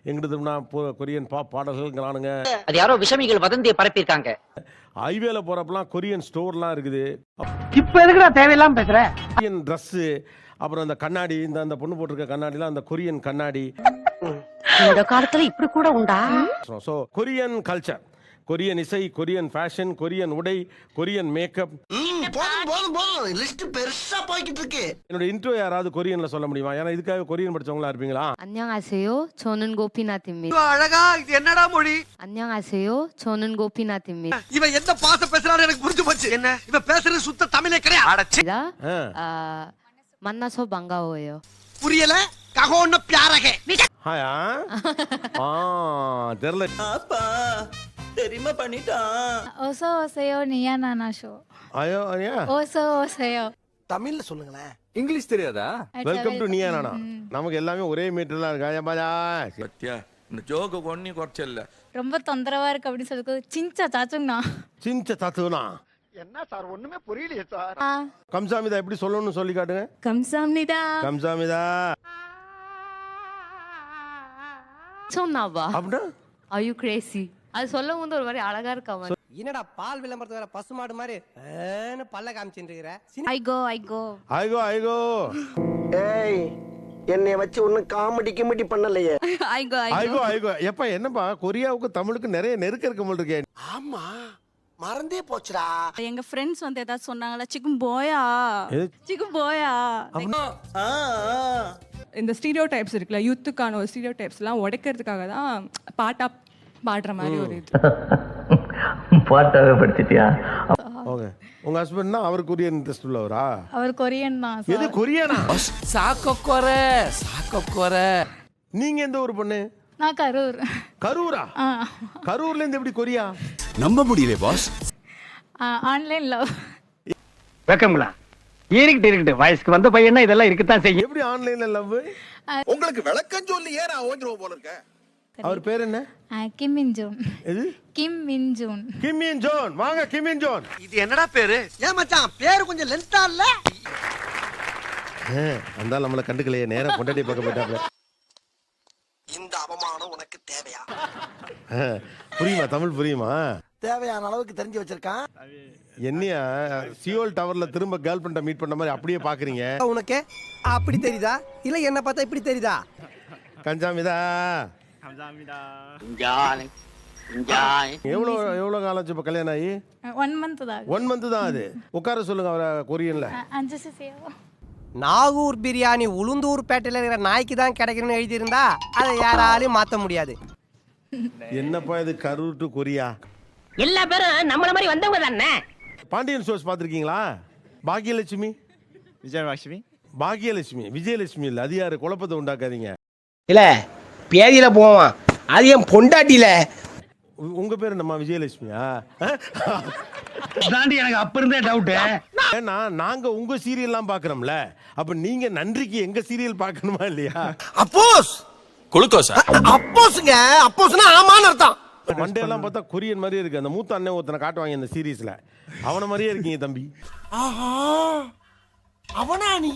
எங்கிட்ட திரும்பினா Korean pop பாடல்கள்ங்கிறானுங்க. அது யாரோ விஷமிகள் வதந்தியை பரப்பியிருக்காங்க. ஹைவேல போறப்பலாம் கொரியன் ஸ்டோர்லாம் இருக்குது. இப்ப எதுக்குடா தேவையில்லாம பேசுற? கொரியன் ட்ரெஸ்ஸு, அப்புறம் அந்த கண்ணாடி, இந்த பொண்ணு போட்டிருக்க கண்ணாடிலாம் அந்த கொரியன் கண்ணாடி. இந்த காலத்துல இப்படி கூட உண்டா? ஸோ கொரியன் கல்ச்சர், கொரியன் இசை, கொரியன் ஃபேஷன், கொரியன் உடை, கொரியன் மேக்கப். லிஸ்ட் பெருசா போய்கிட்டு இருக்கு. என்னோட இன்ட்ரோ யாராவது கொரியன்ல சொல்ல முடியுமா? ஏன்னா இதுக்காக கொரியன் படிச்சவங்களா இருப்பீங்களா? 안녕하세요. 저는 고피나트입니다. அழகா இது என்னடா மொழி? 안녕하세요. 저는 고피나트입니다. இவன் எந்த பாச பேசுறான்னு எனக்கு புரிஞ்சு போச்சு. என்ன இவன் பேசுறது சுத்த தமிழே கிடையாது. 만나서 반가워요. புரியல? ககோன்னு பியாரகே. ஹாயா தெரியல. அப்பா தெரியுமா பண்ணிட்டான். 어서 오세요 니야나나 쇼. ஐயோ ஐயா, 어서 오세요. தமிழ்ல சொல்லுங்களேன். இங்கிலீஷ் தெரியாதா? வெல்கம் டு நியா நானா. நமக்கு எல்லாமே ஒரே மீட்டர்லாம் இருக்கா? ஏமாஜா பத்தியா இந்த ஜோக்கு ஒண்ணி குறைச்சல்ல. ரொம்ப தொந்தரவா இருக்கு அப்படின்னு சொல்லி 진짜 짜증나. சின்ச்ச தத்துவனா. என்ன சார் ஒண்ணுமே புரியலையே சார். கம்சாமிதா எப்படி சொல்லணும்னு சொல்லி காட்டுங்க. 감사합니다. கம்சாமிதா 미쳤나 봐. அப்படின்னா Are you crazy? அது சொல்லும் போது ஒரு மாதிரி அழகா இருக்கா. என்னடா பால் விளம்பரத்து வேற பசுமாடு மாதிரி பல்ல காமிச்சிட்டு இருக்கிற? I go. ஐகோ ஐகோ. ஏய் என்னைய வச்சு ஒண்ணும் காமெடி கிமெடி பண்ணலையே. I go. ஐகோ ஐகோ. எப்ப என்னப்பா கொரியாவுக்கு தமிழுக்கு நிறைய நெருக்க இருக்க போல் இருக்கே. ஆமா மறந்தே போச்சுடா. எங்க ஃப்ரெண்ட்ஸ் வந்து ஏதாவது சொன்னாங்களா சிக்கும் போயா இந்த ஸ்டீரியோ டைப்ஸ் இருக்குல்ல, யூத்துக்கான ஒரு ஸ்டீரியோ டைப்ஸ்லாம் உடைக்கிறதுக்காக தான் பாடுற மாதிரி ஒரு இது. பாட்டாவே படுத்திட்டியா? ஓகே. உங்க ஹஸ்பண்ட்னா அவர் கொரியன் இன்ட்ரெஸ்ட் உள்ளவரா? அவர் கொரியன் தான். எது கொரியானா? சாக்கோர. நீங்க எந்த ஊர் பொண்ணு? நான் கரூர். கரூரா? கரூர்ல இருந்து எப்படி கொரியா? நம்ப முடியல பாஸ். Online love. வெக்கங்களா? இருக்கட்டு வயசுக்கு வந்த பையனா இதெல்லாம் இருக்கத்தான் செய்யும். எப்படி ஆன்லைன்ல லவ்? உங்களுக்கு விளக்கம் சொல்லி ஏன் நான் ஓஞ்சிரோம் போல இருக்க. அவர் பேர் என்ன? கிம் மின் ஜூன். எது? கிம் மின் ஜூன். கிம் மின் ஜோன். வாங்க கிம் மின் ஜோன். இது என்னடா பேரு? ஏன் மச்சான் பேரு கொஞ்சம் லென்த்தா இல்ல? அந்த நம்மள கண்டுக்கலையே, நேரா பொண்டாட்டி பார்க்க போயிட்டாப்ல. இந்த அவமானம் உனக்கு தேவையா? புரியுமா? தமிழ் புரியுமா? தேவையான அளவுக்கு தெரிஞ்சு வச்சிருக்கான். என்னையா சியோல் டவர்ல திரும்ப கேர்ள் ஃப்ரெண்ட மீட் பண்ண மாதிரி அப்படியே பாக்குறீங்க? உனக்கு அப்படி தெரியுதா இல்ல என்ன பார்த்தா இப்படி தெரியுதா? கஞ்சாமிதா எவ்வளவு காலம் ஆச்சு இப்ப கல்யாணம் ஆகி? 1 month தான். 1 month தான் அது. உட்கார சொல்லுங்க அவரை கொரியன்ல. நாகூர் பிரியாணி உளுந்தூர் பேட்டையில இருக்கிற நாய்க்கு தான் கிடைக்கணும்னு எழுதி இருந்தா அதை யாராலையும் மாத்த முடியாது. என்னப்பா இது கரூர் டு கொரியா? எல்லா பேரும் நம்மள மாதிரி வந்தவங்க தானே. பாண்டியன் ஷோஸ் பாத்திருக்கீங்களா? பாக்கியலட்சுமி பாக்கியலட்சுமி விஜயலட்சுமி இல்ல, அது யாரு? குழப்பத்தை உண்டாக்காதீங்க. இல்ல பேதியில போவான், அது என் பொண்டாட்டில. உங்க பேரு நம்ம விஜயலட்சுமியா? தாண்டி எனக்கு அப்ப இருந்தே டவுட். ஏன்னா நாங்க உங்க சீரியல்லாம் பாக்குறோம்ல, அப்ப நீங்க நன்றிக்கு எங்க சீரியல் பாக்கணுமா இல்லையா? அப்போஸ் குளுக்கோஸா? அப்போஸ்ங்க, அப்போஸ்னா ஆமான்னு அர்த்தம். மண்டே எல்லாம் பார்த்தா கொரியன் மாதிரியே இருக்கு. அந்த மூத்த அண்ணன் ஒருத்தனை காட்டுவாங்க இந்த சீரீஸ்ல, அவன மாதிரியே இருக்கீங்க தம்பி. அவனா நீ?